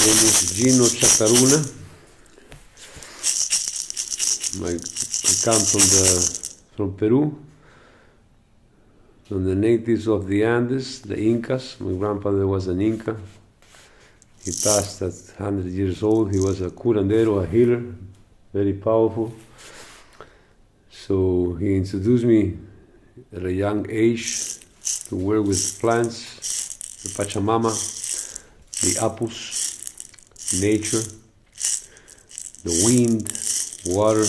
name is Gino Chaka-Runa. I come from Peru, from the natives of the Andes, the Incas. My grandfather was an Inca. He passed at 100 years old. He was a curandero, a healer, very powerful. So he introduced me at a young age to work with plants, the Pachamama, the apus, nature, the wind, water,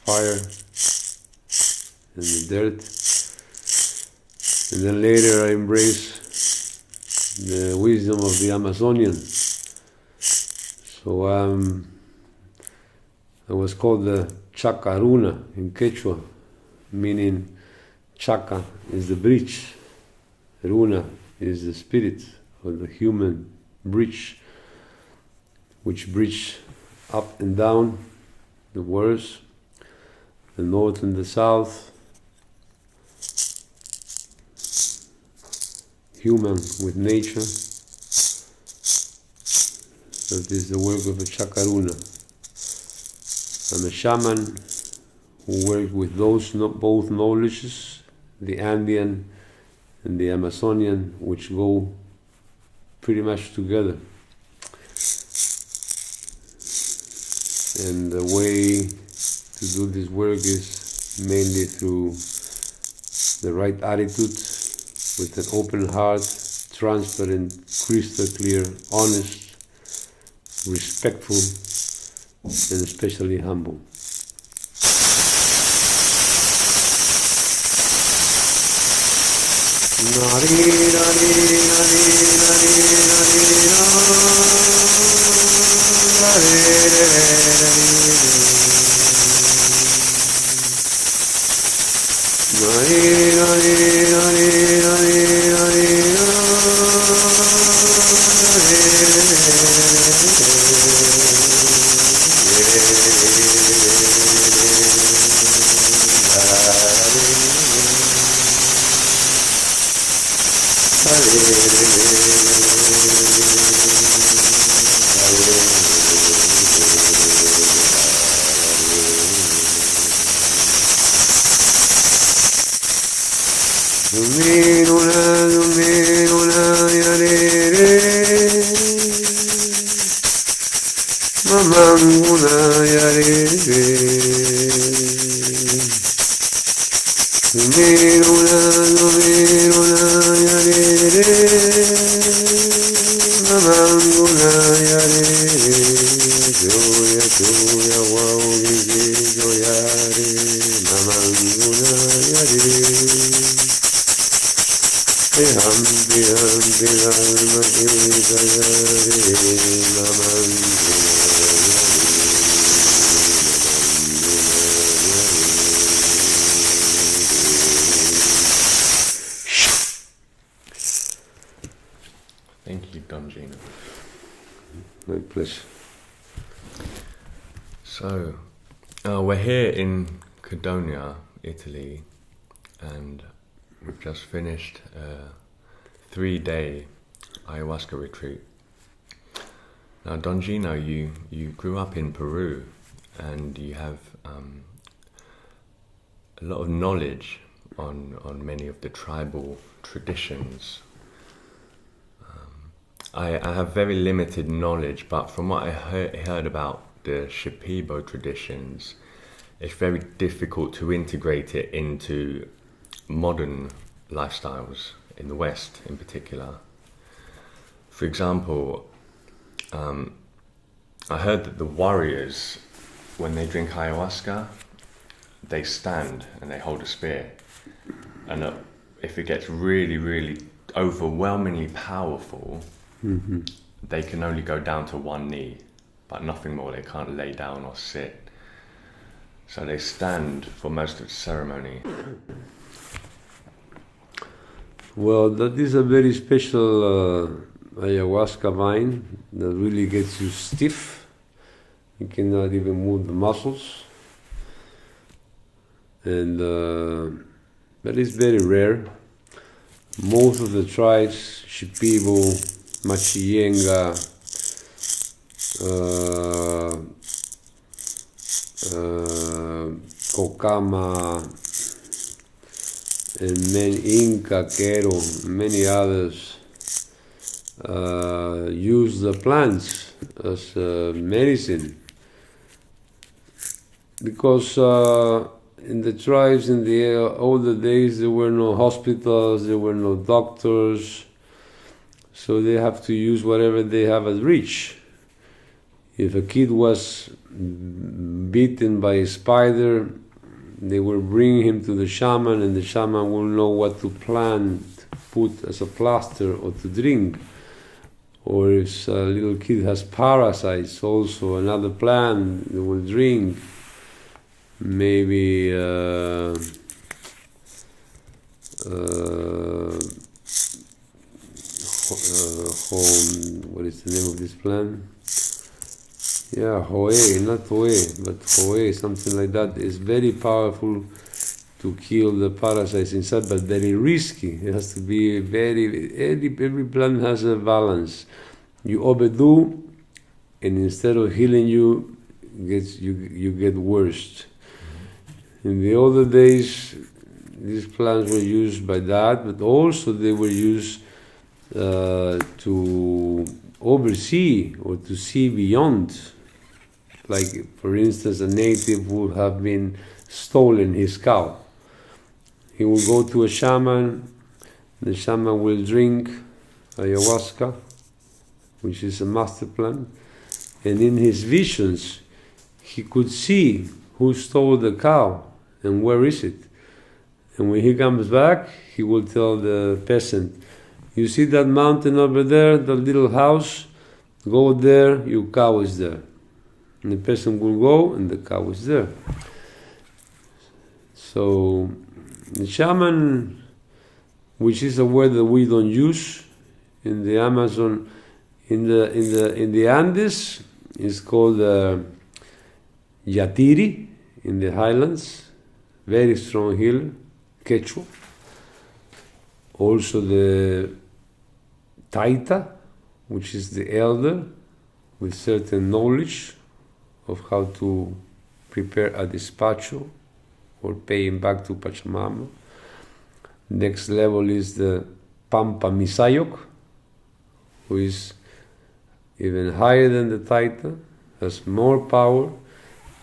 fire, and the dirt. And then later I embraced the wisdom of the Amazonian. So I was called the Chaka-Runa in Quechua, meaning Chaka is the bridge, Runa is the spirit or the human bridge, which bridge up and down the worlds, the north and the south, human with nature. That is the work of a Chaka-Runa. I'm a shaman who works with those both knowledges, the Andean and the Amazonian, which go pretty much together. And the way to do this work is mainly through the right attitude, with an open heart, transparent, crystal clear, honest, respectful, and especially humble. Thank you, Don Gino. My pleasure. So, we're here in Codogna, Italy, and we've just finished a 3-day ayahuasca retreat. Now, Don Gino, you grew up in Peru, and you have a lot of knowledge on many of the tribal traditions. I have very limited knowledge, but from what I heard about the Shipibo traditions, it's very difficult to integrate it into modern lifestyles in the West in particular. For example, I heard that the warriors, when they drink ayahuasca, they stand and they hold a spear, and if it gets really, really overwhelmingly powerful, they can only go down to one knee, but nothing more. They can't lay down or sit. So they stand for most of the ceremony. Well, that is a very special ayahuasca vine that really gets you stiff. You cannot even move the muscles. And that is very rare. Most of the tribes, Shipibo, Machienga, Cocama, and many Inca, Quero, many others use the plants as medicine, because in the tribes in the older days there were no hospitals, there were no doctors, so they have to use whatever they have at reach. If a kid was bitten by a spider, they will bring him to the shaman, and the shaman will know what to plant, put as a plaster or to drink. Or if a little kid has parasites, also another plant they will drink. Maybe home, what is the name of this plant? Yeah, Hoe, not Hoe, but Hoe, something like that. Is very powerful to kill the parasites inside, but very risky. It has to be every plant has a balance. You overdo, and instead of healing you, you get worse. In the older days, these plants were used by that, but also they were used to oversee or to see beyond. Like, for instance, a native would have been stolen his cow. He will go to a shaman, the shaman will drink ayahuasca, which is a master plant, and in his visions, he could see who stole the cow and where is it. And when he comes back, he will tell the peasant, you see that mountain over there, the little house? Go there, your cow is there. And the person will go, and the cow is there. So the shaman, which is a word that we don't use in the Amazon, in the Andes, is called Yatiri in the highlands, very strong healer, Quechua. Also the Taita, which is the elder with certain knowledge of how to prepare a despacho or paying back to Pachamama. Next level is the Pampa Misayok, who is even higher than the Taita, has more power,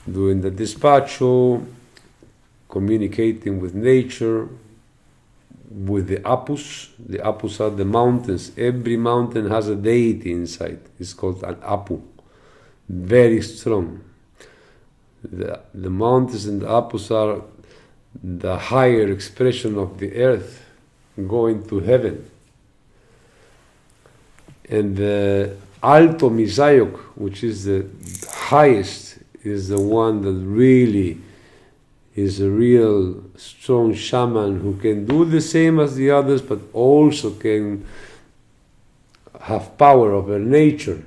doing the despacho, communicating with nature, with the Apus. The Apus are the mountains. Every mountain has a deity inside. It's called an Apu. Very strong. The mountains and the Apus are the higher expression of the earth going to heaven. And the Alto Misayok, which is the highest, is the one that really is a real strong shaman who can do the same as the others, but also can have power over nature,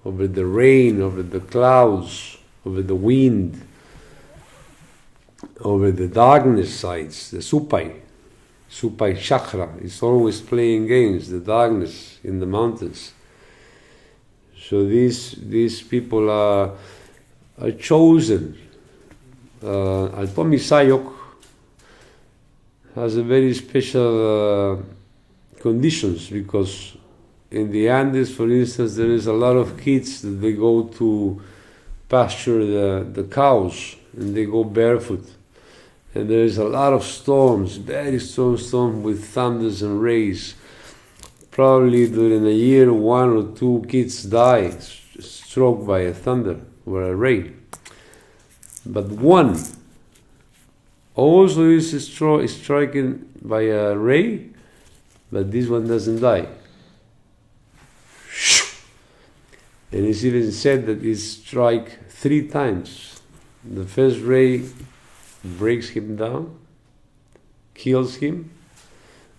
over the rain, over the clouds, over the wind, over the darkness sides, the Supai chakra is always playing games, the darkness in the mountains. So these people are chosen. Alto Misayok has a very special conditions, because in the Andes, for instance, there is a lot of kids that they go to pasture the cows, and they go barefoot. And there is a lot of storms, very strong storms with thunders and rays. Probably during a year, 1 or 2 kids die, struck by a thunder or a ray. But one also is stricken by a ray, but this one doesn't die. And it's even said that it strikes 3 times. The first ray breaks him down, kills him.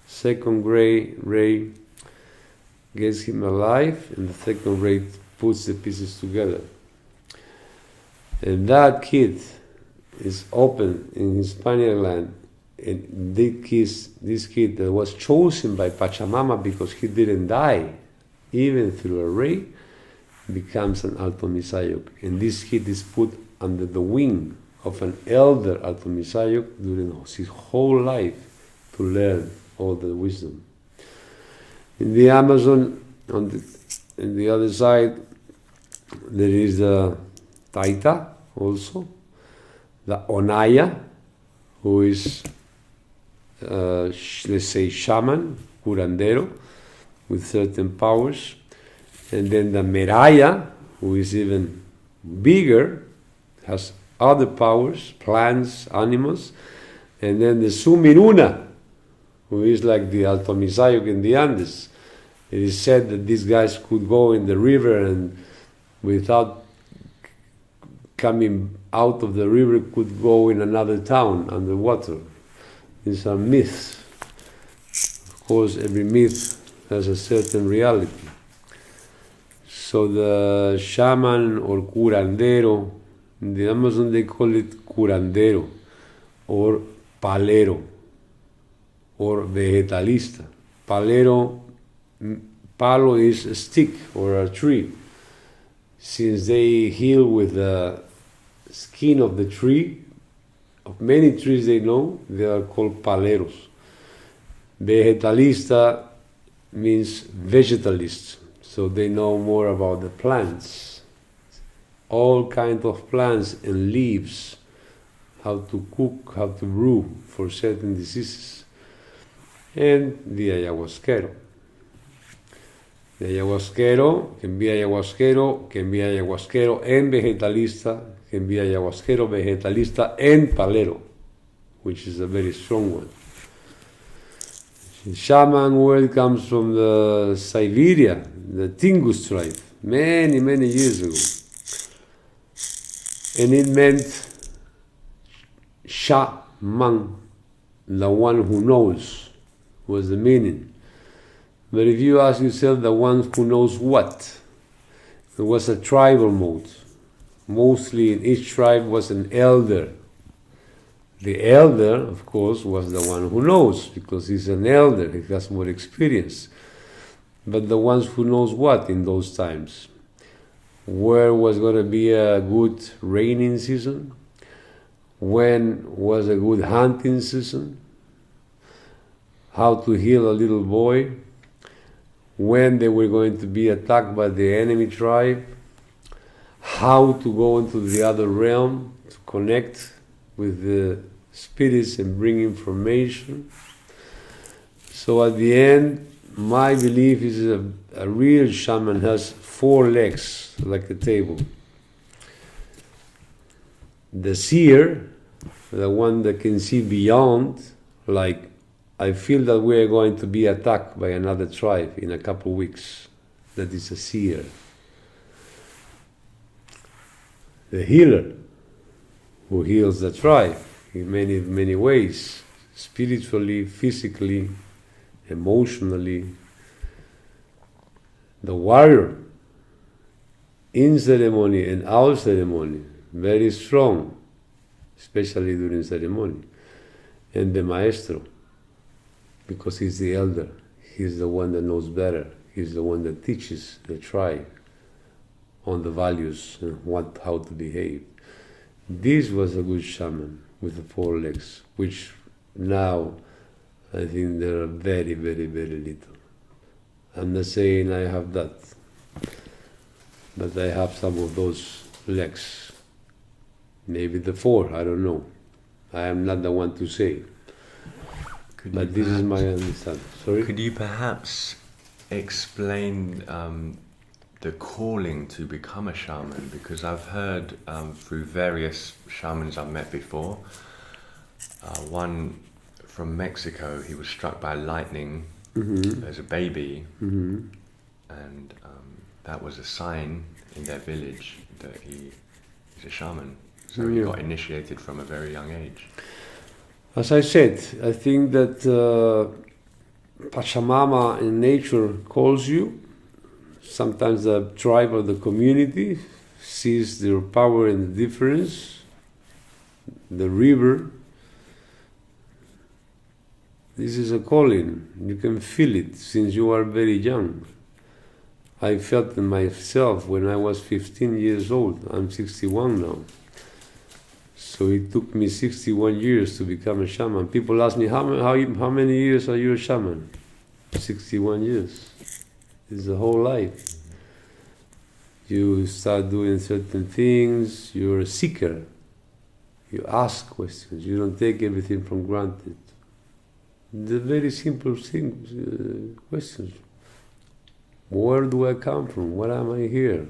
Second ray gets him alive, and the second ray puts the pieces together. And that kid is open in Hispania land, and this kid that was chosen by Pachamama because he didn't die, even through a ray, becomes an Alto Misayok. And this kid is put under the wing of an elder Alto Misayok during his whole life to learn all the wisdom. In the Amazon, on the other side, there is the Taita also, the Onaya, who is, let's say, shaman, curandero, with certain powers, and then the Meraya, who is even bigger, has other powers, plants, animals, and then the Sumiruna, who is like the Alto Misayok in the Andes. It is said that these guys could go in the river and without coming out of the river could go in another town underwater. These are myths. Of course, every myth has a certain reality. So the shaman or curandero, in the Amazon they call it curandero or palero or vegetalista. Palo is a stick or a tree. Since they heal with the skin of the tree, of many trees they know, they are called paleros. Vegetalista means vegetalists, so they know more about the plants. All kinds of plants and leaves, how to cook, how to brew for certain diseases. And the ayahuasquero. The ayahuasquero can be ayahuasquero and vegetalista, can be ayahuasquero, vegetalista and palero, which is a very strong one. The shaman word comes from the Siberia, the Tingus tribe, many, many years ago. And it meant Shaman, the one who knows, was the meaning. But if you ask yourself, the one who knows what? It was a tribal mode. Mostly in each tribe was an elder. The elder, of course, was the one who knows, because he's an elder, he has more experience. But the ones who knows what in those times? Where was going to be a good raining season? When was a good hunting season? How to heal a little boy? When they were going to be attacked by the enemy tribe? How to go into the other realm to connect with the spirits and bring information. So at the end, my belief is a real shaman has 4 legs, like a table. The seer, the one that can see beyond, like, I feel that we are going to be attacked by another tribe in a couple of weeks. That is a seer. The healer, who heals the tribe in many, many ways, spiritually, physically, emotionally. The warrior, in ceremony and out ceremony, very strong, especially during ceremony. And the maestro, because he's the elder, he's the one that knows better, he's the one that teaches the tribe on the values and how to behave. This was a good shaman with the 4 legs, which now I think there are very, very, very little. I'm not saying I have that, but I have some of those legs. Maybe the 4, I don't know. I am not the one to say. But this is my understanding. Sorry? Could you perhaps explain the calling to become a shaman? Because I've heard through various shamans I've met before, one from Mexico, he was struck by lightning as a baby, and that was a sign in their village that he's a shaman. So he got initiated from a very young age. As I said, I think that Pachamama in nature calls you. Sometimes the tribe or the community sees their power and the difference. The river, this is a calling. You can feel it since you are very young. I felt in myself when I was 15 years old. I'm 61 now. So it took me 61 years to become a shaman. People ask me, how many years are you a shaman? 61 years. It's a whole life. You start doing certain things, you're a seeker. You ask questions, you don't take everything for granted. The very simple things, questions. Where do I come from? Why am I here?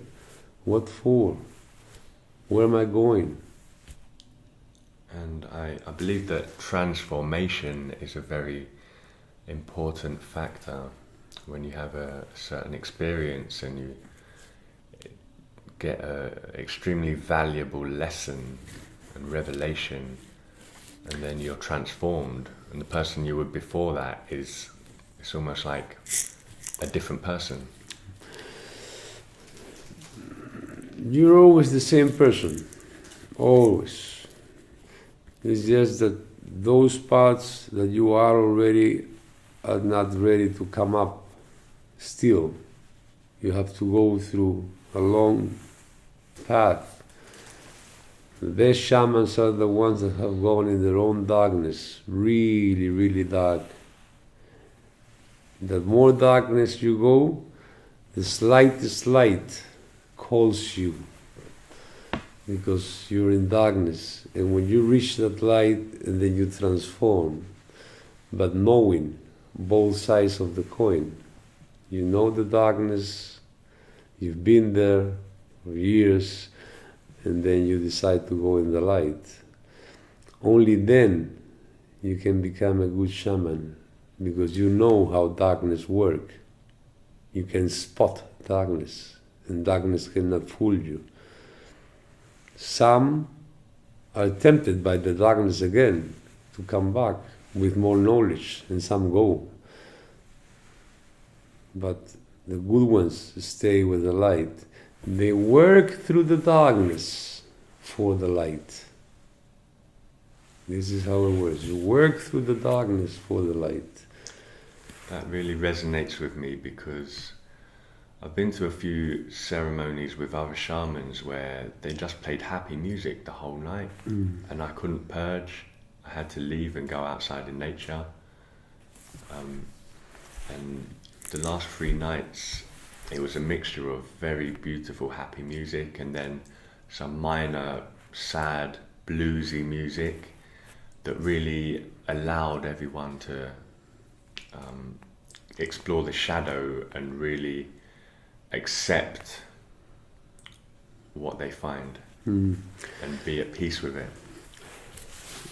What for? Where am I going? And I believe that transformation is a very important factor when you have a certain experience and you get an extremely valuable lesson and revelation, and then you're transformed, and the person you were before that it's almost like a different person. You're always the same person, always. It's just that those parts that you are already are not ready to come up still. You have to go through a long path. The best shamans are the ones that have gone in their own darkness, really, really dark. The more darkness you go, the slightest light calls you, because you're in darkness. And when you reach that light, and then you transform, but knowing both sides of the coin. You know the darkness, you've been there for years, and then you decide to go in the light. Only then you can become a good shaman, because you know how darkness works. You can spot darkness, and darkness cannot fool you. Some are tempted by the darkness again to come back with more knowledge, and some go. But the good ones stay with the light. They work through the darkness for the light. This is how it works. You work through the darkness for the light. That really resonates with me, because I've been to a few ceremonies with other shamans where they just played happy music the whole night, and I couldn't purge. I had to leave and go outside in nature. And the last 3 nights, it was a mixture of very beautiful happy music and then some minor sad bluesy music that really allowed everyone to explore the shadow and really accept what they find and be at peace with it.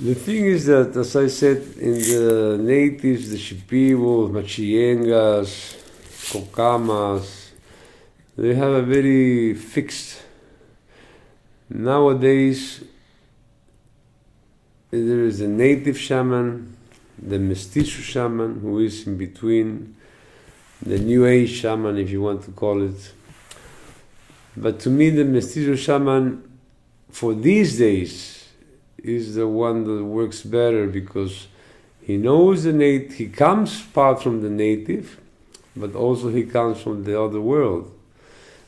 The thing is that, as I said, in the natives, the Shipibos, Machiengas, Kokamas, they have a very fixed. Nowadays, there is a native shaman, the mestizo shaman, who is in between, the New Age shaman, if you want to call it. But to me, the mestizo shaman for these days is the one that works better, because he knows the native, he comes part from the native, but also he comes from the other world.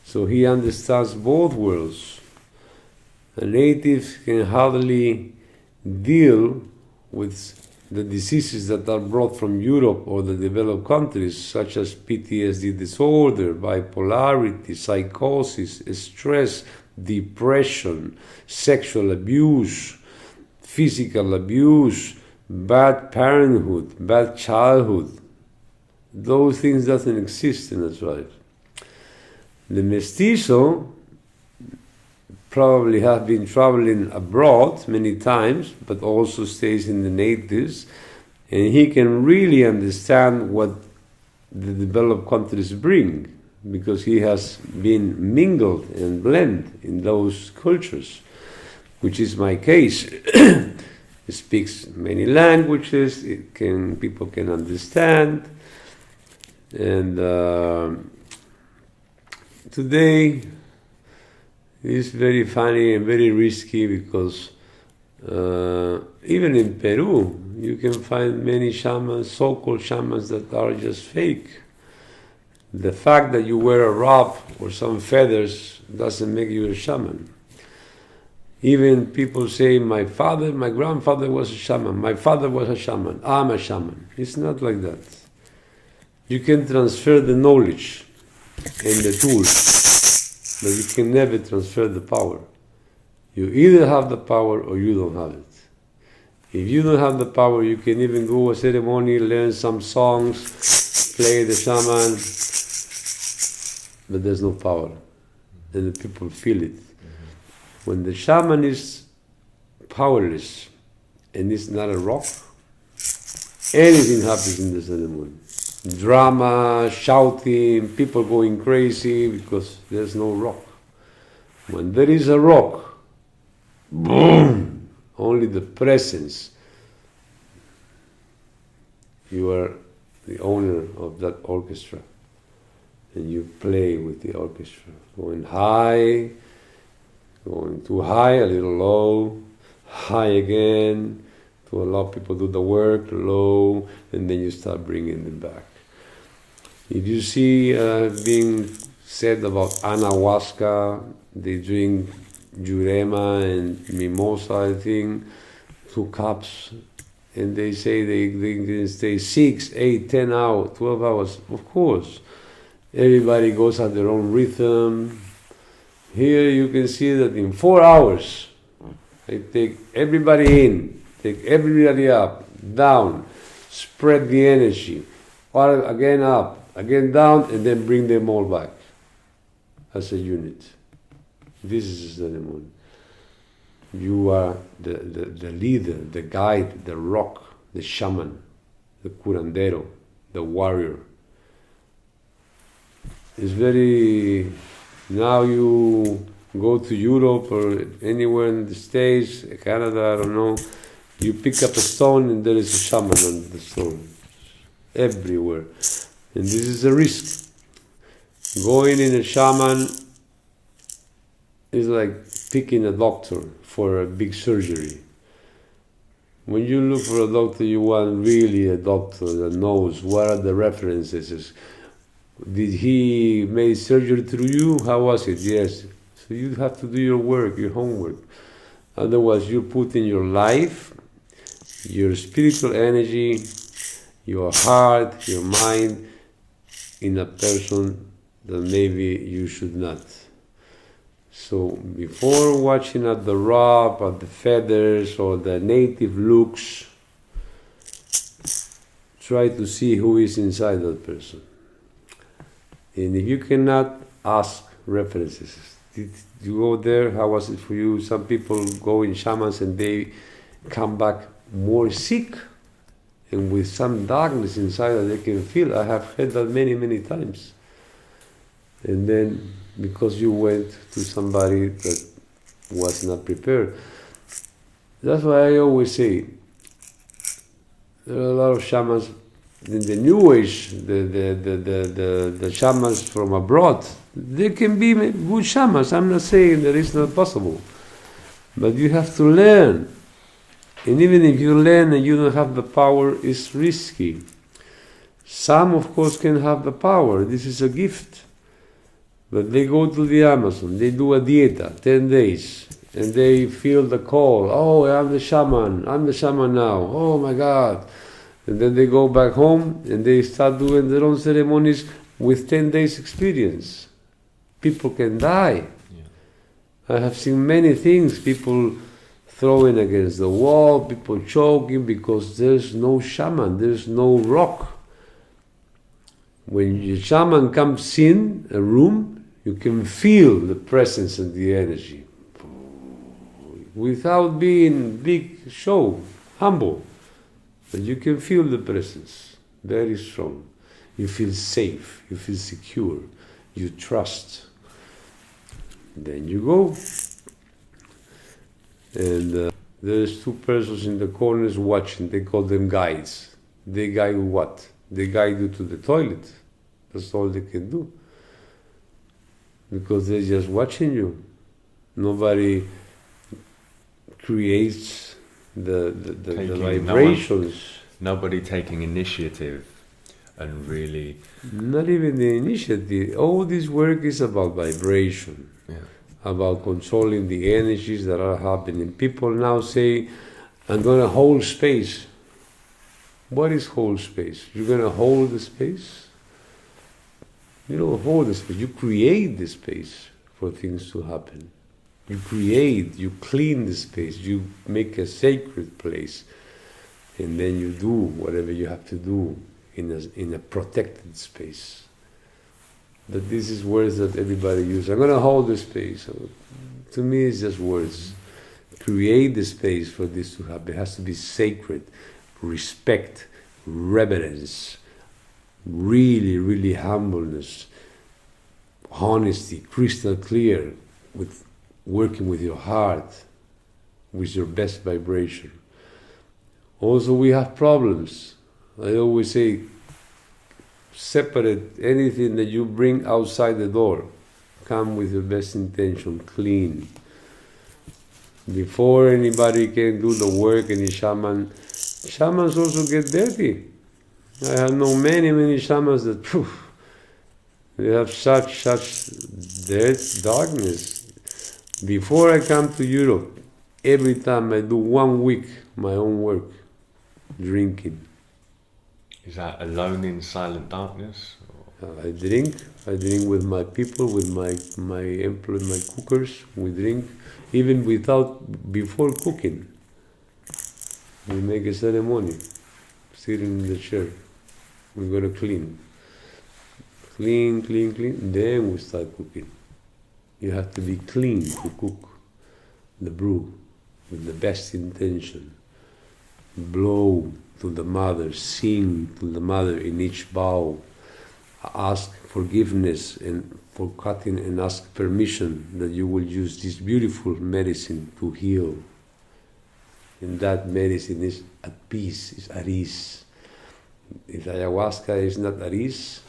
So he understands both worlds. A native can hardly deal with the diseases that are brought from Europe or the developed countries, such as PTSD disorder, bipolarity, psychosis, stress, depression, sexual abuse, physical abuse, bad parenthood, bad childhood. Those things doesn't exist in the tribe. The mestizo probably have been traveling abroad many times, but also stays in the natives, and he can really understand what the developed countries bring, because he has been mingled and blended in those cultures, which is my case. He speaks many languages, people can understand, and today it's very funny and very risky, because even in Peru you can find many shamans, so-called shamans, that are just fake. The fact that you wear a robe or some feathers doesn't make you a shaman. Even people say, my grandfather was a shaman, my father was a shaman, I'm a shaman. It's not like that. You can transfer the knowledge and the tools, but you can never transfer the power. You either have the power or you don't have it. If you don't have the power, you can even go a ceremony, learn some songs, play the shaman, but there's no power. And the people feel it. When the shaman is powerless and is not a rock, anything happens in the ceremony. Drama, shouting, people going crazy because there's no rock. When there is a rock, boom, only the presence. You are the owner of that orchestra and you play with the orchestra, going high, going too high, a little low, high again, to allow people to do the work, low, and then you start bringing them back. If you see being said about Ayahuasca, they drink Jurema and Mimosa, I think, 2 cups, and they say they can stay 6, 8, 10 hours, 12 hours. Of course, everybody goes at their own rhythm. Here you can see that in 4 hours, they take everybody in, take everybody up, down, spread the energy, or again up, again down, and then bring them all back as a unit. This is the ceremony. You are the leader, the guide, the rock, the shaman, the curandero, the warrior. It's very... Now you go to Europe or anywhere in the States, Canada, I don't know, you pick up a stone and there is a shaman on the stone. Everywhere. And this is a risk. Going in a shaman is like picking a doctor for a big surgery. When you look for a doctor, you want really a doctor that knows what are the references. Did he make surgery through you? How was it? Yes. So you have to do your work, your homework. Otherwise, you put in your life, your spiritual energy, your heart, your mind in a person that maybe you should not. So before watching at the robe, at the feathers, or the native looks, try to see who is inside that person. And if you cannot, ask references. Did you go there? How was it for you? Some people go in shamans and they come back more sick and with some darkness inside that they can feel. I have heard that many, many times. And then because you went to somebody that was not prepared. That's why I always say, there are a lot of shamans in the New Age, the shamans from abroad, they can be good shamans. I'm not saying that it's not possible. But you have to learn. And even if you learn and you don't have the power, it's risky. Some, of course, can have the power. This is a gift. But they go to the Amazon, they do a dieta, 10 days, and they feel the call. Oh, I'm the shaman now. Oh my God. And then they go back home and they start doing their own ceremonies with 10 days experience. People can die. Yeah. I have seen many things, people throwing against the wall, people choking because there's no shaman, there's no rock. When the shaman comes in a room, you can feel the presence and the energy. Without being big show, humble. But you can feel the presence, very strong. You feel safe, you feel secure, you trust. Then you go. And there's 2 persons in the corners watching, they call them guides. They guide you what? They guide you to the toilet. That's all they can do. Because they're just watching you. Nobody creates the vibrations. Nobody taking initiative and really... Not even the initiative. All this work is about vibration, about controlling the energies that are happening. People now say, I'm going to hold space. What is hold space? You're going to hold the space? You don't hold the space. You create the space for things to happen. You create, you clean the space, you make a sacred place, and then you do whatever you have to do in a protected space. But this is words that everybody uses. I'm going to hold the space. To me, it's just words. Create the space for this to happen. It has to be sacred, respect, reverence, really, really humbleness, honesty, crystal clear, with working with your heart, with your best vibration. Also, we have problems. I always say, separate anything that you bring outside the door. Come with your best intention, clean. Before anybody can do the work, any shamans also get dirty. I have known many shamans that, they have such dirt, darkness. Before I come to Europe, every time I do 1 week my own work, drinking. Is that alone in silent darkness? I drink with my people, with my employees, my cookers. We drink, even before cooking. We make a ceremony, sitting in the chair. We're gonna clean, then we start cooking. You have to be clean to cook the brew with the best intention. Blow to the mother, sing to the mother in each bow, ask forgiveness and for cutting, and ask permission that you will use this beautiful medicine to heal. And that medicine is at peace, is at ease. If ayahuasca is not at ease,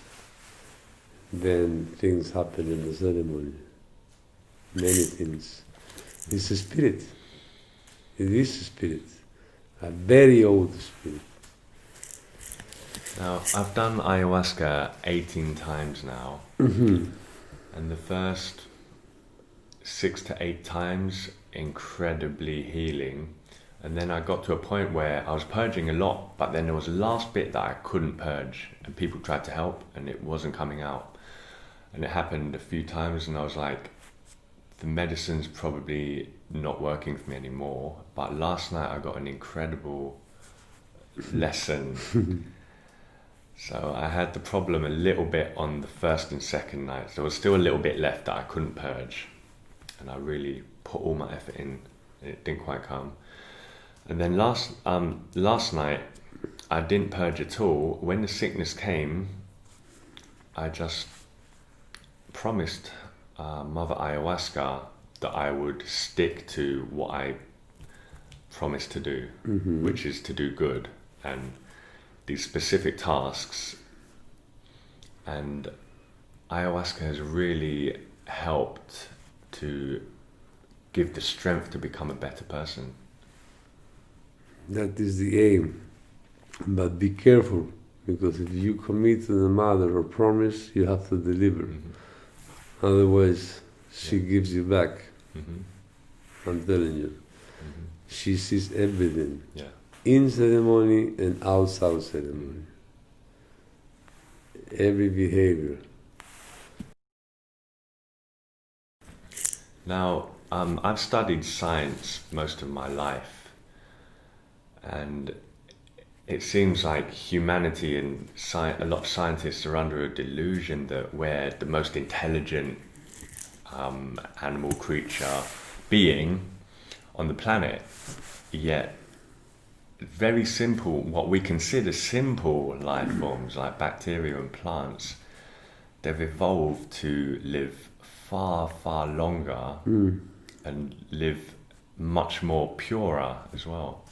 then things happen in the ceremony. Many things. It's a spirit. It is a spirit. A very old spirit. Now, I've done ayahuasca 18 times now. Mm-hmm. And the first 6 to 8 times, incredibly healing. And then I got to a point where I was purging a lot, but then there was a last bit that I couldn't purge. And people tried to help, and it wasn't coming out. And it happened a few times, and I was like, the medicine's probably not working for me anymore. But last night I got an incredible lesson. So I had the problem a little bit on the first and second night. There was still a little bit left that I couldn't purge. And I really put all my effort in, and it didn't quite come. And then last night, I didn't purge at all. When the sickness came, I just promised Mother Ayahuasca that I would stick to what I promised to do, which is to do good and these specific tasks. And ayahuasca has really helped to give the strength to become a better person. That is the aim. But be careful, because if you commit to the mother or promise, you have to deliver. Otherwise, she gives you back. I'm telling you. She sees everything. In ceremony and outside ceremony. Every behavior. Now, I've studied science most of my life. And it seems like humanity and a lot of scientists are under a delusion that we're the most intelligent animal creature being on the planet. Yet, very simple, what we consider simple life forms like bacteria and plants, they've evolved to live far, far longer and live much more purer as well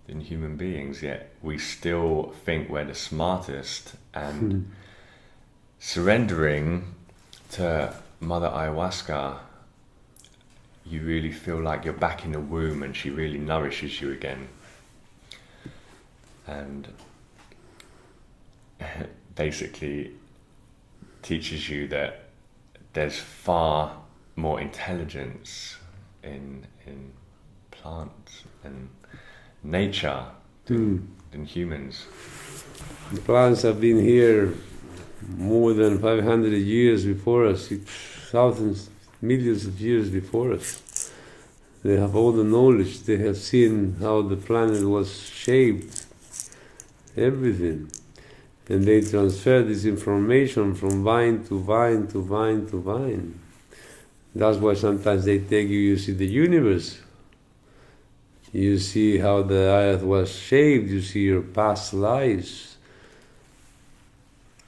than human beings, yet we still think we're the smartest. And surrendering to Mother Ayahuasca, you really feel like you're back in the womb and she really nourishes you again. And basically teaches you that there's far more intelligence in plants and nature than humans. The plants have been here more than 500 years before us, thousands, millions of years before us. They have all the knowledge, they have seen how the planet was shaped, everything. And they transfer this information from vine to vine to vine to vine. That's why sometimes they take you, you see the universe. You see how the earth was shaped, you see your past lives.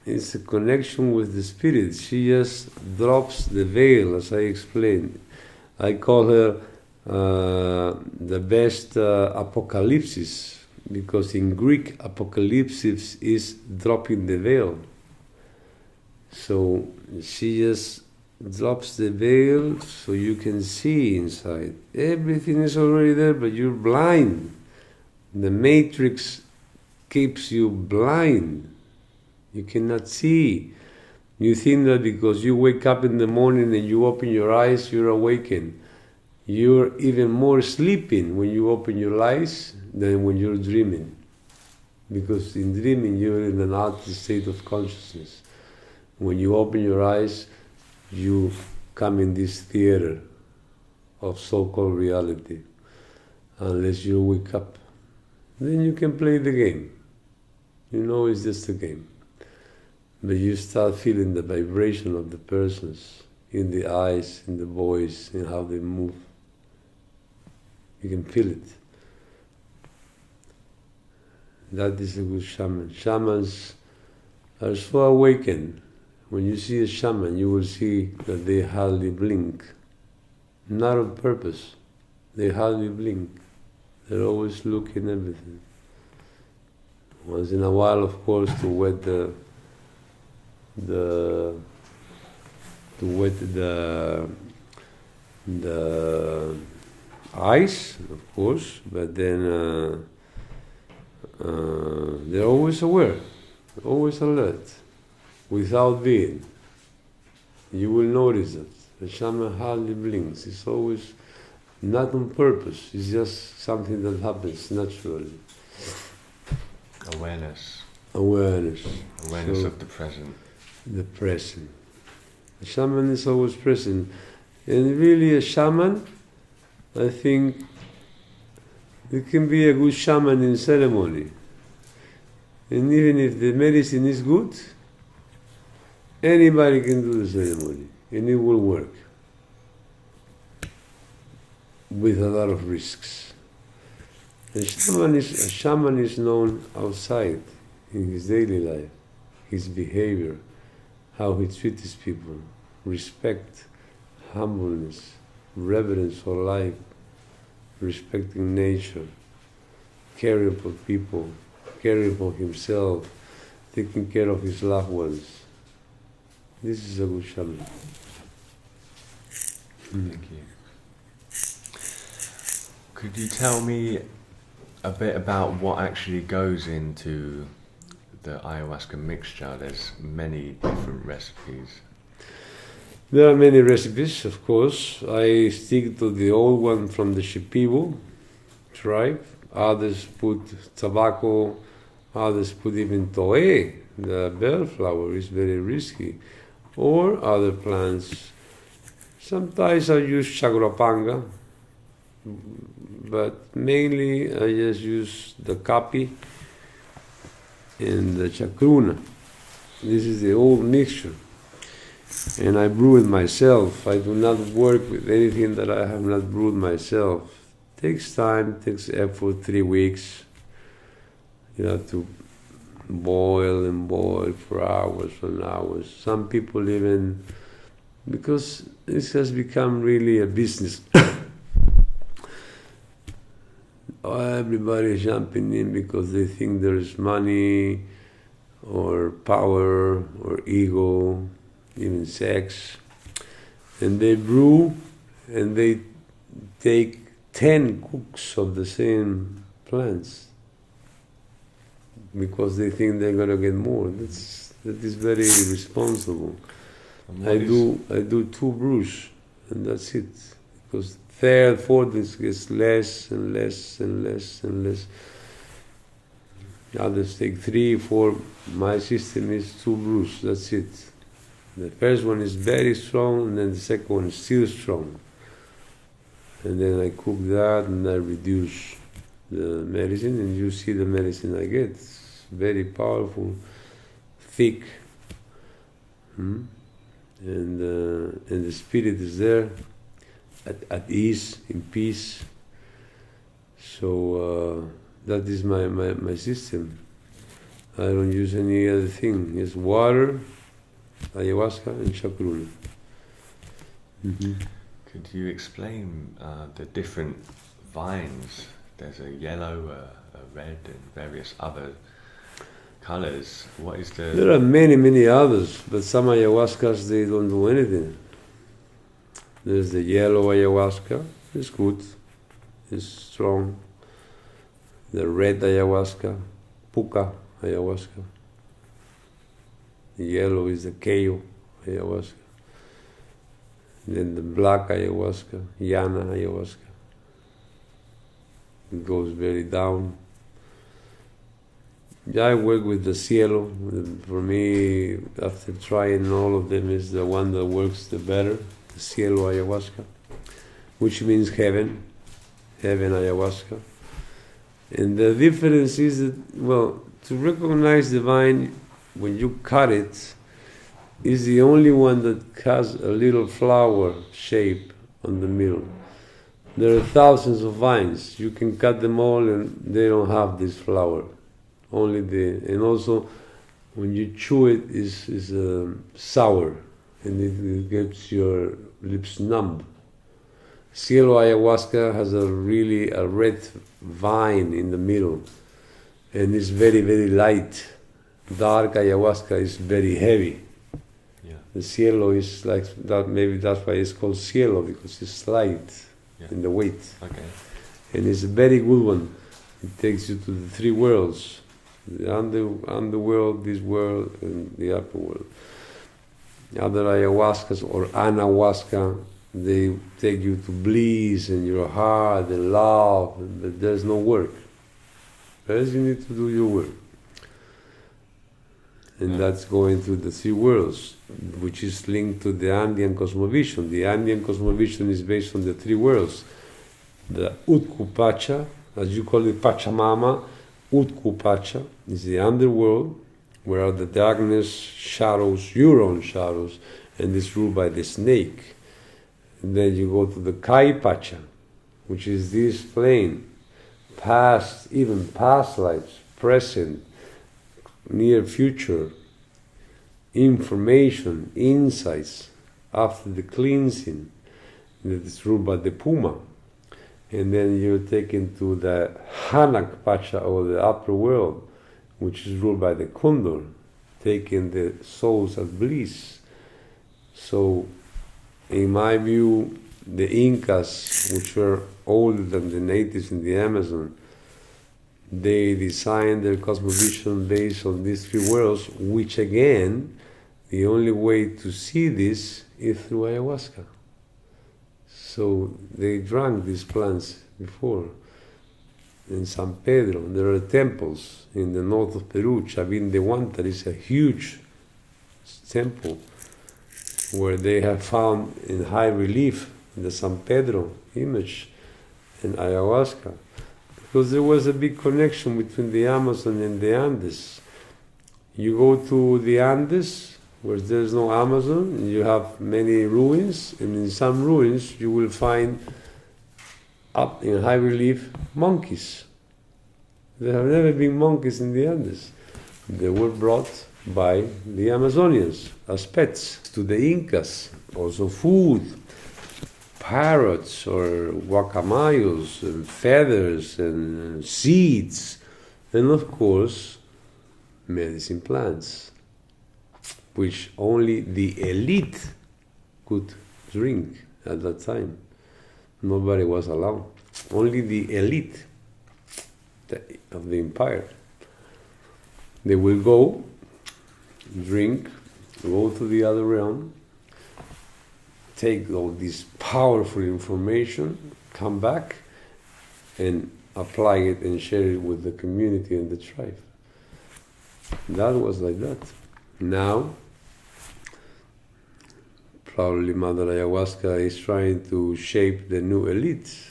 It's a connection with the spirit. She just drops the veil, as I explained. I call her the best apocalypsis, because in Greek, apocalypsis is dropping the veil. So she just drops the veil so you can see inside. Everything is already there, but you're blind. The matrix keeps you blind. You cannot see. You think that because you wake up in the morning and you open your eyes, you're awakened. You're even more sleeping when you open your eyes than when you're dreaming. Because in dreaming, you're in an altered state of consciousness. When you open your eyes, you come in this theater of so-called reality. Unless you wake up, then you can play the game. You know it's just a game. But you start feeling the vibration of the persons in the eyes, in the voice, in how they move. You can feel it. That is a good shaman. Shamans are so awakened. When you see a shaman, you will see that they hardly blink. Not on purpose. They hardly blink. They're always looking at everything. Once in a while, of course, to wet the ice, of course, but then they're always aware, always alert, without being. You will notice that the shaman hardly blinks. It's always not on purpose. It's just something that happens naturally. Awareness. Awareness. Awareness of the present. The present. The shaman is always present. And really a shaman, I think, it can be a good shaman in ceremony. And even if the medicine is good, anybody can do the ceremony, and it will work. With a lot of risks. A shaman is known outside, in his daily life, his behavior, how he treats people, respect, humbleness, reverence for life, respecting nature, caring for people, caring for himself, taking care of his loved ones. This is a good shaman. Thank you. Could you tell me a bit about what actually goes into the ayahuasca mixture? There's many different recipes. There are many recipes, of course. I stick to the old one from the Shipibo tribe. Others put tobacco, others put even toe, the bellflower is very risky, or other plants. Sometimes I use chagrapanga, but mainly I just use the kapi and the Chaka-Runa. This is the old mixture. And I brew it myself. I do not work with anything that I have not brewed myself. Takes time, takes effort, 3 weeks. You have to boil and boil for hours and hours. Some people even, because this has become really a business. Everybody is jumping in because they think there is money or power or ego, even sex. And they brew and they take 10 cooks of the same plants. because they think they're gonna get more. That is very irresponsible. I do 2 brews and that's it. Because third, fourth it gets less and less and less and less. Others take 3, 4. My system is 2 brews. That's it. The first one is very strong, and then the second one is still strong. And then I cook that, and I reduce the medicine, and you see the medicine I get. It's very powerful, thick, and the spirit is there, at ease, in peace. So that is my system. I don't use any other thing. It's water, ayahuasca, and Chaka-Runa. Could you explain the different vines? There's a yellow, a red, and various other colors. What is the... There are many others, but some ayahuascas, they don't do anything. There's the yellow ayahuasca. It's good. It's strong. The red ayahuasca, puka ayahuasca. The yellow is the keo ayahuasca. Then the black ayahuasca, yana ayahuasca. It goes very down. Yeah, I work with the cielo. For me, after trying all of them, is the one that works the better. The cielo ayahuasca, which means heaven ayahuasca. And the difference is that, well, to recognize the vine, when you cut it, is the only one that has a little flower shape on the middle. There are thousands of vines. You can cut them all and they don't have this flower. And also when you chew it is sour and it gets your lips numb. Cielo ayahuasca has a red vine in the middle and it's very light. Dark ayahuasca is very heavy. Yeah. The cielo is like that. Maybe that's why it's called cielo, because it's light in the weight. Okay. And it's a very good one. It takes you to the 3 worlds: the underworld, this world, and the upper world. Other ayahuascas or anahuasca, they take you to bliss and your heart and love, but there's no work. First, you need to do your work. And that's going through the 3 worlds, which is linked to the Andean cosmovision. The Andean cosmovision is based on the 3 worlds. The Utku Pacha, as you call it, Pachamama, Utku Pacha is the underworld, where are the darkness, shadows, your own shadows, and it's ruled by the snake. And then you go to the Kai Pacha, which is this plane, past, even past lives, present, near future, information, insights, after the cleansing, that is ruled by the Puma. And then you're taken to the Hanak Pacha, or the upper world, which is ruled by the Condor, taking the souls at bliss. So, in my view, the Incas, which were older than the natives in the Amazon, they designed their cosmovision based on these 3 worlds, which again, the only way to see this is through ayahuasca. So they drank these plants before. In San Pedro, there are temples in the north of Peru. Chavin de Huántar is a huge temple where they have found in high relief the San Pedro image and ayahuasca. Because there was a big connection between the Amazon and the Andes. You go to the Andes, where there's no Amazon, you have many ruins, and in some ruins you will find, up in high relief, monkeys. There have never been monkeys in the Andes. They were brought by the Amazonians as pets to the Incas, also food. Parrots or guacamayos and feathers and seeds, and of course medicine plants, which only the elite could drink at that time. Nobody was allowed. Only the elite of the empire. They will go, drink, go to the other realm, take all this powerful information, come back, and apply it and share it with the community and the tribe. That was like that. Now, probably Mother Ayahuasca is trying to shape the new elites.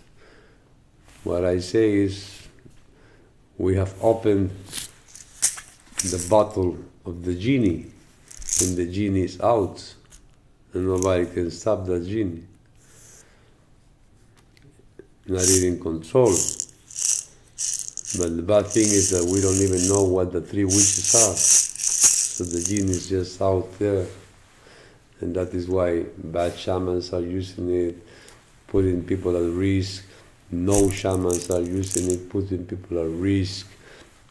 What I say is, we have opened the bottle of the genie, and the genie is out, and nobody can stop that genie. Not even control. But the bad thing is that we don't even know what the 3 wishes are. So the genie is just out there. And that is why bad shamans are using it, putting people at risk. No shamans are using it, putting people at risk.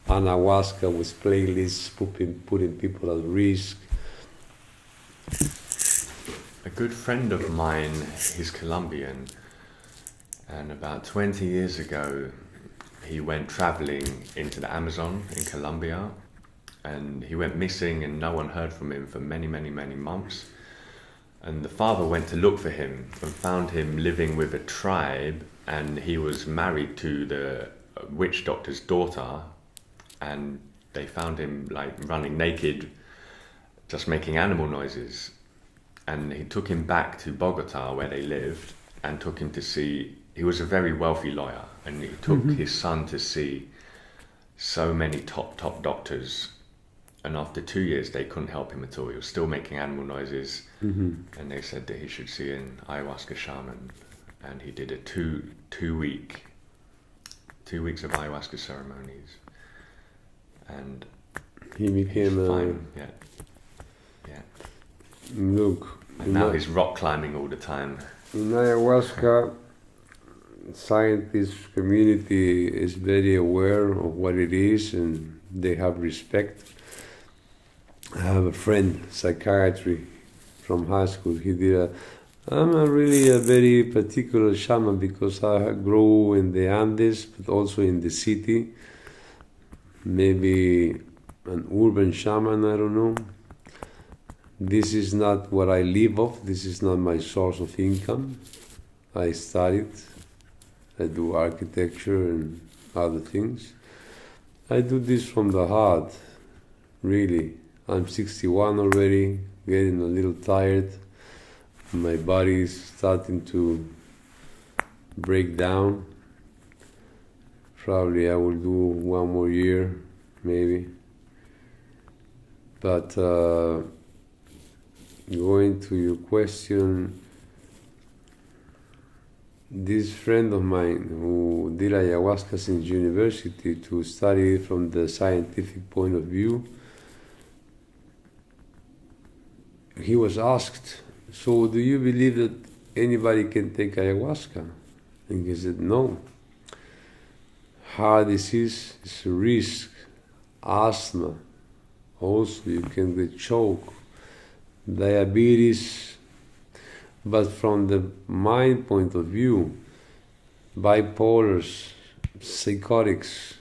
Ayahuasca with playlists, putting people at risk. A good friend of mine, he's Colombian, and about 20 years ago he went traveling into the Amazon in Colombia, and he went missing and no one heard from him for many, many, many months. And the father went to look for him and found him living with a tribe, and he was married to the witch doctor's daughter, and they found him like running naked, just making animal noises. And he took him back to Bogota where they lived and took him to see, he was a very wealthy lawyer, and he took his son to see so many top doctors, and after 2 years they couldn't help him at all. He was still making animal noises, and they said that he should see an ayahuasca shaman, and he did a two weeks of ayahuasca ceremonies, and he became fine. Look, and now he's rock climbing all the time. In ayahuasca, scientist community is very aware of what it is, and they have respect. I have a friend, psychiatry, from high school. I'm really a very particular shaman because I grew in the Andes, but also in the city. Maybe an urban shaman, I don't know. This is not what I live off. This is not my source of income. I studied. I do architecture and other things. I do this from the heart, really. I'm 61 already, getting a little tired. My body is starting to break down. Probably I will do 1 more year, maybe. But going to your question, this friend of mine who did ayahuasca since university to study from the scientific point of view, he was asked, so do you believe that anybody can take ayahuasca? And he said, no. Heart disease is a risk. Asthma, also you can get choke. Diabetes. But from the mind point of view, bipolars, psychotics,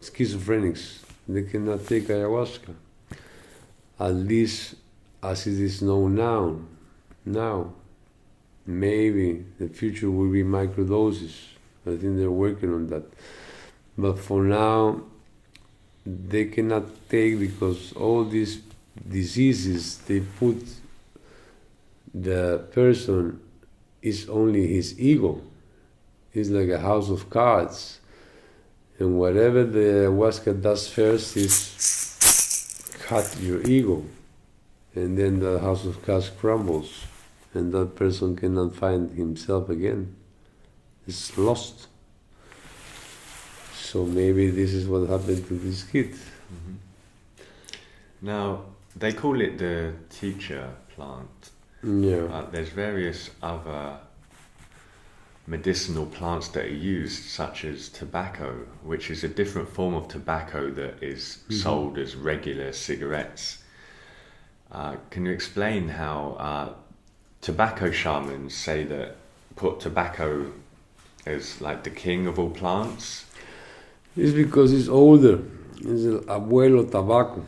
schizophrenics, they cannot take ayahuasca. At least as it is known now. Now, maybe the future will be microdoses. I think they're working on that. But for now, they cannot take because all these diseases, they put the person is only his ego. It's like a house of cards. And whatever the ayahuasca does first is cut your ego. And then the house of cards crumbles. And that person cannot find himself again. It's lost. So maybe this is what happened to this kid. Mm-hmm. Now, they call it the teacher plant. Yeah. There's various other medicinal plants that are used, such as tobacco, which is a different form of tobacco that is sold as regular cigarettes. Can you explain how tobacco shamans say that put tobacco as like the king of all plants? It's because it's older. is el abuelo tobacco.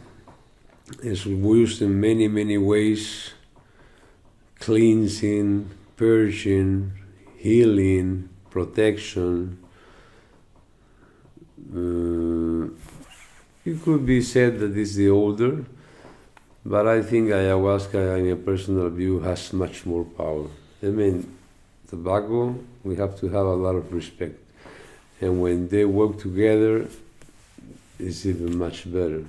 It's used in many, many ways: cleansing, purging, healing, protection. It could be said that it's the older, but I think ayahuasca, in a personal view, has much more power. I mean, tobacco, we have to have a lot of respect. And when they work together, it's even much better.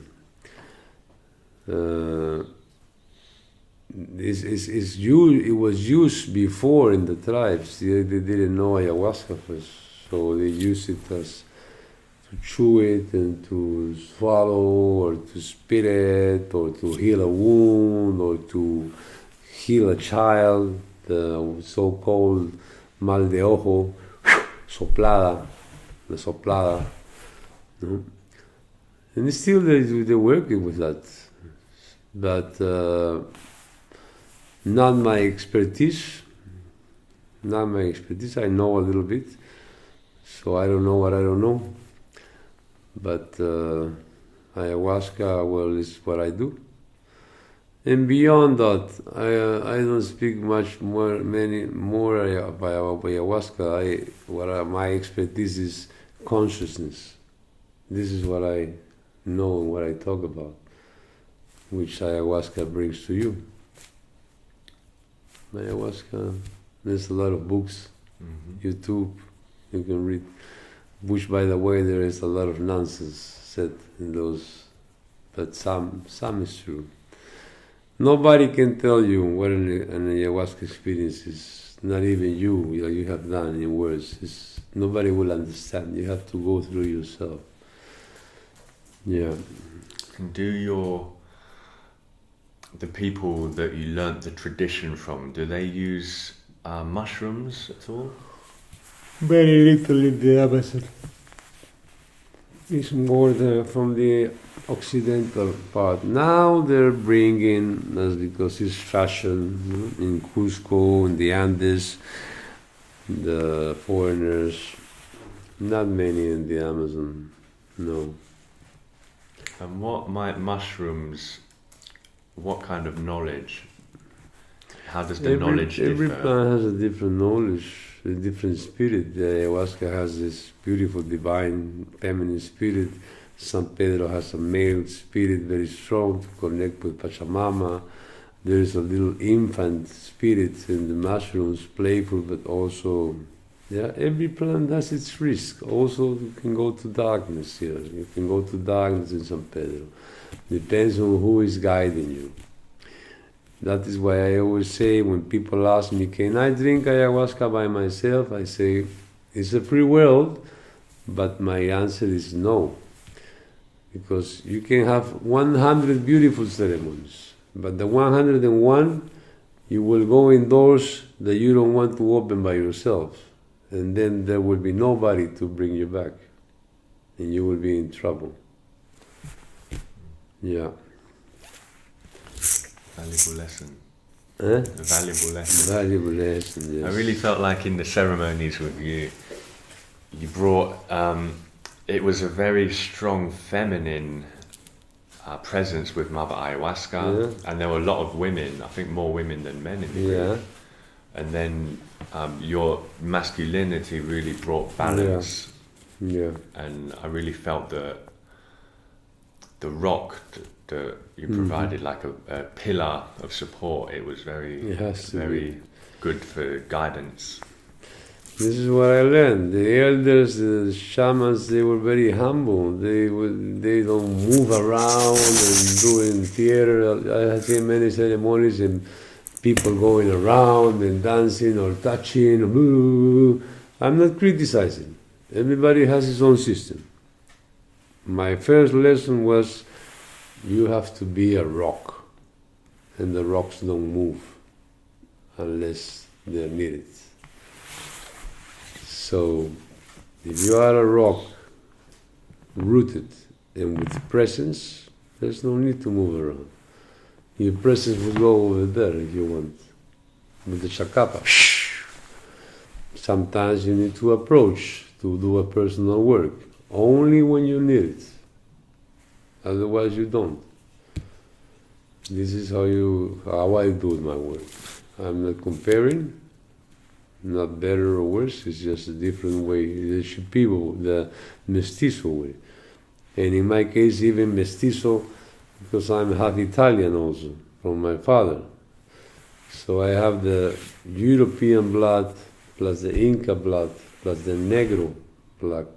It was used before in the tribes. They didn't know ayahuasca first, so they used it as to chew it and to swallow, or to spit it, or to heal a wound, or to heal a child, the so-called mal de ojo, soplada, the soplada. No? And still they're working with that. But not my expertise. Not my expertise. I know a little bit, so I don't know what I don't know. But ayahuasca, well, is what I do. And beyond that, I don't speak many more about ayahuasca. My expertise is consciousness. This is what I know and what I talk about, which ayahuasca brings to you. Ayahuasca, there's a lot of books, YouTube, you can read, which, by the way, there is a lot of nonsense said in those, but some is true. Nobody can tell you what an ayahuasca experience is, not even you have done in words. Nobody will understand. You have to go through yourself. Yeah. And the people that you learnt the tradition from, do they use mushrooms at all? Very little in the Amazon. It's more from the Occidental part. Now they're bringing, that's because it's fashion, in Cusco, in the Andes, the foreigners, not many in the Amazon, no. And what might mushrooms, what kind of knowledge? How does the knowledge differ? Every plant has a different knowledge, a different spirit. The ayahuasca has this beautiful, divine, feminine spirit. San Pedro has a male spirit, very strong to connect with Pachamama. There is a little infant spirit in the mushrooms, playful, but also, every plant has its risk. Also, you can go to darkness here. You can go to darkness in San Pedro. Depends on who is guiding you. That is why I always say, when people ask me, can I drink ayahuasca by myself? I say, it's a free world, but my answer is no. Because you can have 100 beautiful ceremonies, but the 101, you will go indoors that you don't want to open by yourself. And then there will be nobody to bring you back. And you will be in trouble. Yeah. Valuable lesson. A valuable lesson. Valuable lesson, yes. I really felt like in the ceremonies with you brought, it was a very strong feminine presence with Mother Ayahuasca, and there were a lot of women, I think more women than men in the group. And then your masculinity really brought balance. Yeah. And I really felt the rock that you provided, like a pillar of support. It was very good for guidance. This is what I learned. The elders, the shamans, they were very humble. They don't move around and doing theater. I have seen many ceremonies and people going around and dancing or touching. I'm not criticizing. Everybody has his own system. My first lesson was, you have to be a rock, and the rocks don't move unless they're needed. So, if you are a rock, rooted and with presence, there's no need to move around. Your presence will go over there if you want. With the chakapa, sometimes you need to approach to do a personal work, only when you need it. Otherwise, you don't. This is how I do my work. I'm not comparing, not better or worse. It's just a different way. The Shipibo, the mestizo way, and in my case, even mestizo, because I'm half Italian also from my father. So I have the European blood plus the Inca blood plus the Negro blood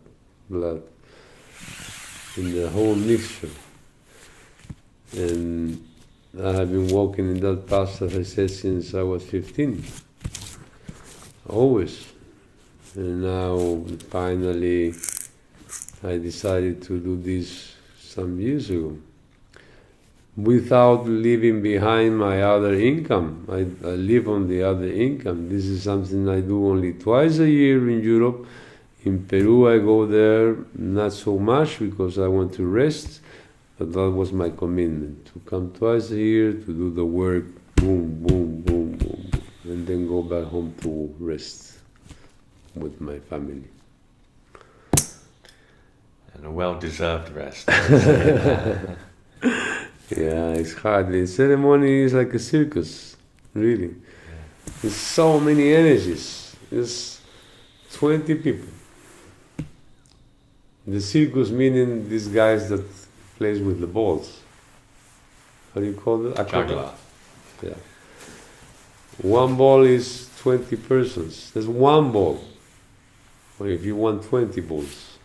in the whole mixture. And I have been walking in that path, as I said, since I was 15. Always. And now, finally, I decided to do this some years ago. Without leaving behind my other income. I live on the other income. This is something I do only twice a year in Europe. In Peru, I go there not so much because I want to rest, but that was my commitment, to come twice a year to do the work, boom, boom, boom, boom, and then go back home to rest with my family. And a well-deserved rest. Yeah, it's hard. The ceremony is like a circus, really. Yeah. There's so many energies. There's 20 people. The circus meaning these guys that plays with the balls. How do you call it? Juggler. Yeah. One ball is 20 persons. There's one ball. Or if you want 20 balls.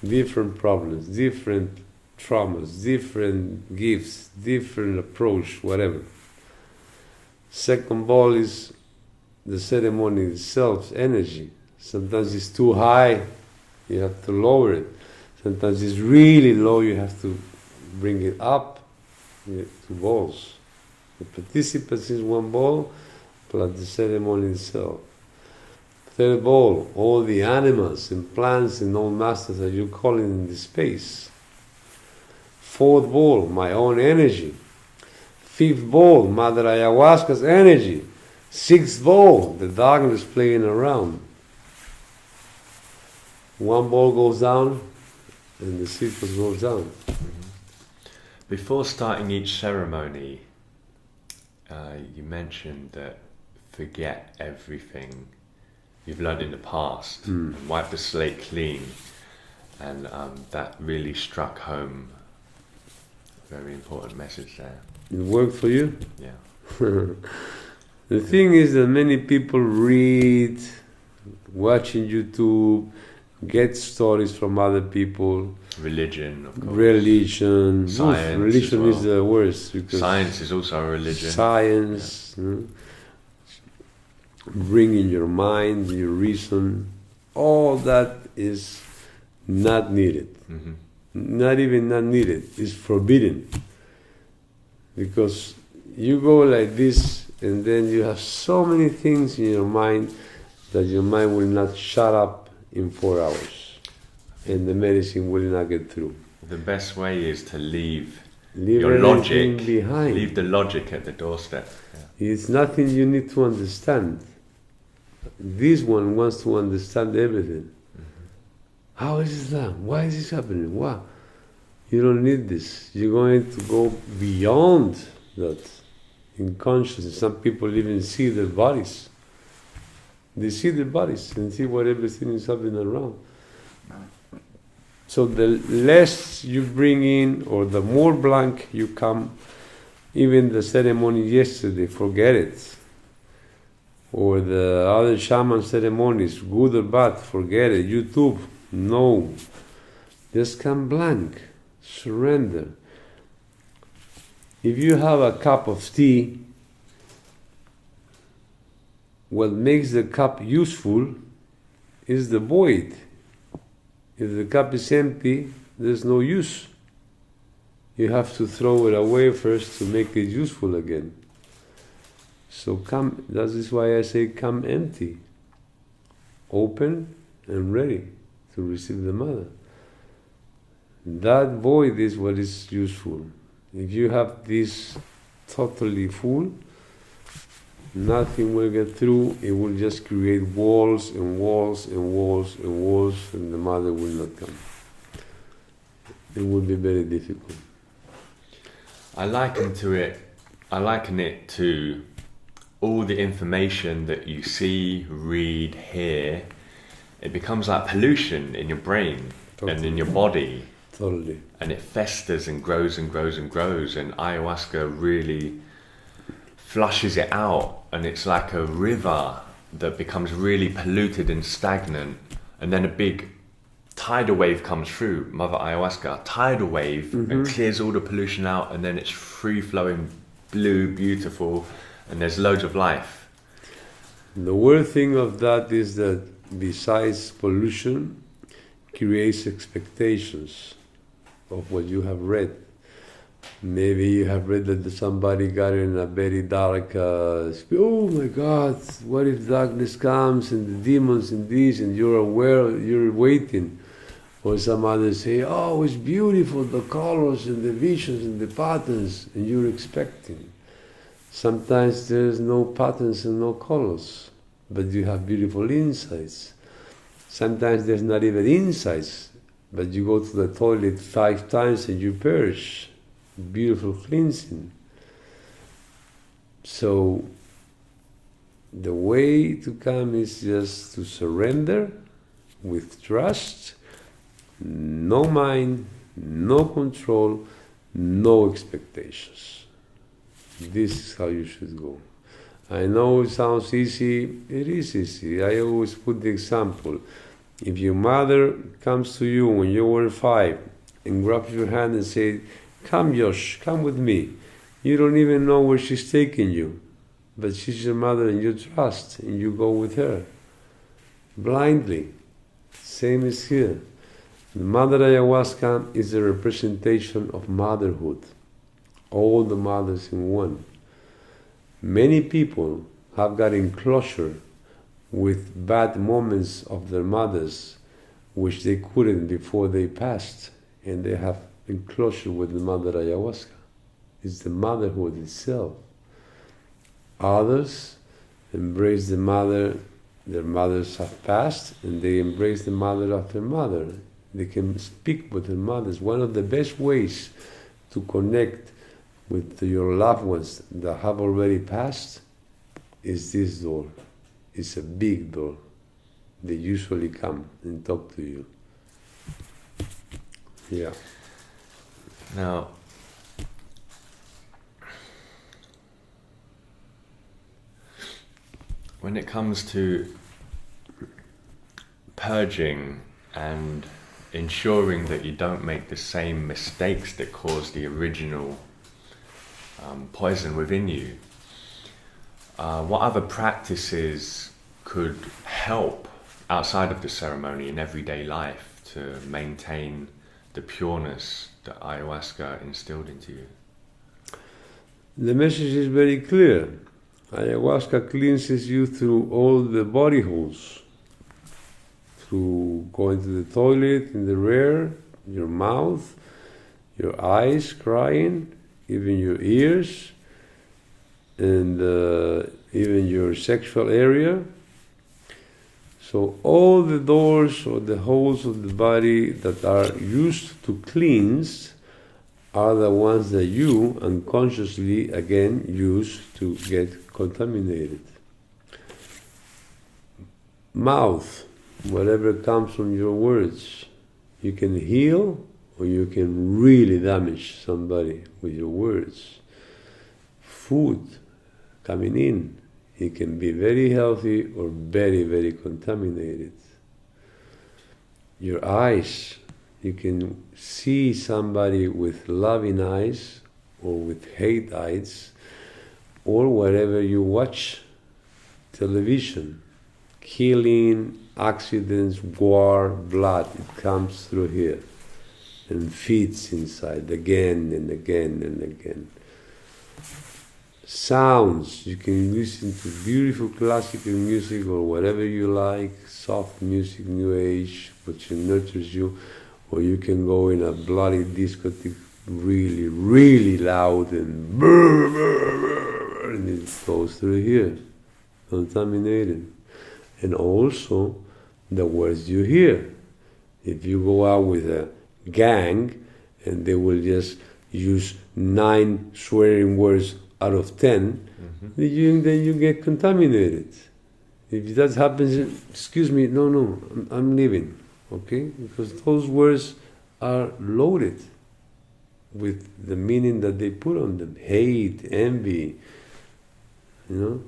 Different problems, different traumas, different gifts, different approach, whatever. Second ball is the ceremony itself, energy. Sometimes it's too high, you have to lower it. Sometimes it's really low, you have to bring it up to balls. The participants is one ball, plus the ceremony itself. Third ball, all the animals and plants and all masters that you call in the space. Fourth ball, my own energy. Fifth ball, Mother Ayahuasca's energy. Sixth ball, the darkness playing around. One ball goes down, and the circle goes down. Mm-hmm. Before starting each ceremony, you mentioned that forget everything you've learned in the past and wipe the slate clean, and that really struck home. Very important message there. It worked for you? Yeah. The thing is that many people read, watching YouTube, get stories from other people. Religion, of course. Religion. Science. Religion as well. is the worst. Because science is also a religion. Science. Yeah. Bringing your mind, your reason. All that is not needed. Mm-hmm. Not even not needed. It's forbidden. Because you go like this and then you have so many things in your mind that your mind will not shut up in 4 hours. And the medicine will not get through. The best way is to leave your logic behind. Leave the logic at the doorstep. Yeah. It's nothing you need to understand. This one wants to understand everything. How is that? Why is this happening? Why? You don't need this. You're going to go beyond that in consciousness. Some people even see their bodies. They see their bodies and see what everything is happening around. So the less you bring in, or the more blank you come, even the ceremony yesterday, forget it. Or the other shaman ceremonies, good or bad, forget it. YouTube, no. Just come blank. Surrender. If you have a cup of tea, what makes the cup useful is the void. If the cup is empty, there's no use. You have to throw it away first to make it useful again. So come, that is why I say come empty, open and ready to receive the mother. That void is what is useful. If you have this totally full, nothing will get through. It will just create walls and walls and walls and walls, and the mother will not come. It will be very difficult. I liken it to all the information that you see, read, hear. It becomes like pollution in your brain and in your body. Totally. And it festers and grows and grows and grows, and ayahuasca really flushes it out, and it's like a river that becomes really polluted and stagnant, and then a big tidal wave comes through, Mother Ayahuasca, tidal wave, and clears all the pollution out, and then it's free-flowing, blue, beautiful, and there's loads of life. The weird thing of that is that besides pollution, creates expectations of what you have read. Maybe you have read that somebody got in a very dark, oh my God, what if darkness comes and the demons and this, and you're aware, you're waiting. Or some others say, oh, it's beautiful, the colors and the visions and the patterns, and you're expecting. Sometimes there's no patterns and no colors, but you have beautiful insights. Sometimes there's not even insights, but you go to the toilet 5 times and you perish. Beautiful cleansing. So the way to come is just to surrender with trust, no mind, no control, no expectations. This is how you should go. I know it sounds easy, it is easy. I always put the example. If your mother comes to you when you were 5 and grabs your hand and says, come Josh, come with me. You don't even know where she's taking you, but she's your mother and you trust and you go with her. Blindly. Same is here. The Mother Ayahuasca is a representation of motherhood. All the mothers in one. Many people have got in closure with bad moments of their mothers, which they couldn't before they passed, and they have in closure with the Mother Ayahuasca. It's the motherhood itself. Others embrace the mother, their mothers have passed, and they embrace the mother of their mother. They can speak with their mothers. One of the best ways to connect with your loved ones that have already passed is this door. It's a big door. They usually come and talk to you. Yeah. Now, when it comes to purging and ensuring that you don't make the same mistakes that caused the original poison within you, what other practices could help outside of the ceremony in everyday life to maintain the pureness that ayahuasca instilled into you? The message is very clear. Ayahuasca cleanses you through all the body holes. Through going to the toilet, in the rear, your mouth, your eyes crying, even your ears, and even your sexual area. So all the doors or the holes of the body that are used to cleanse are the ones that you unconsciously again use to get contaminated. Mouth, whatever comes from your words, you can heal or you can really damage somebody with your words. Food coming in, it can be very healthy or very, very contaminated. Your eyes, you can see somebody with loving eyes or with hate eyes, or wherever you watch television, killing, accidents, war, blood, it comes through here and feeds inside again and again and again. Sounds, you can listen to beautiful classical music or whatever you like, soft music, new age, which nurtures you, or you can go in a bloody discotheque, really, really loud and it goes through here, contaminated. And also the words you hear. If you go out with a gang and they will just use 9 swearing words out of 10, then you get contaminated. If that happens, excuse me, no, I'm leaving, okay? Because those words are loaded with the meaning that they put on them. Hate, envy, you know?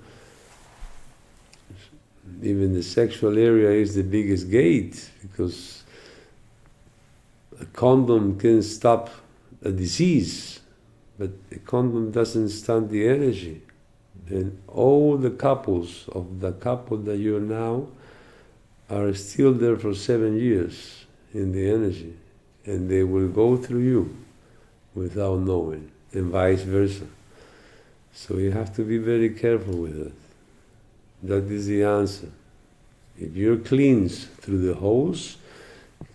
Even the sexual area is the biggest gate, because a condom can stop a disease, but a condom doesn't stand the energy. And all the couples of the couple that you're now are still there for 7 years in the energy, and they will go through you without knowing, and vice versa. So you have to be very careful with that. That is the answer. If you're cleansed through the holes,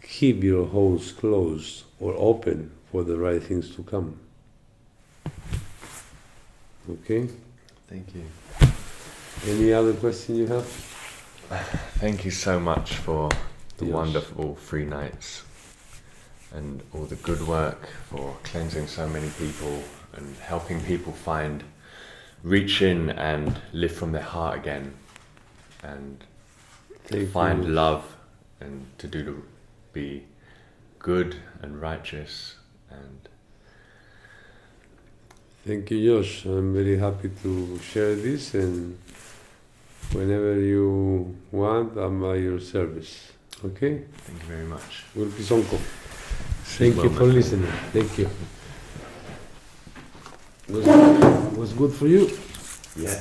keep your holes closed or open for the right things to come. Okay? Thank you. Any other question you have? Thank you so much for the Yes. wonderful 3 nights and all the good work, for cleansing so many people and helping people reach in and live from their heart again, and find love, and to be good and righteous. And thank you, Josh. I'm very happy to share this, and whenever you want, I'm at your service. Okay? thank you very much. Gurkisonko. Thank you for listening. Thank you. Was good for you? Yeah.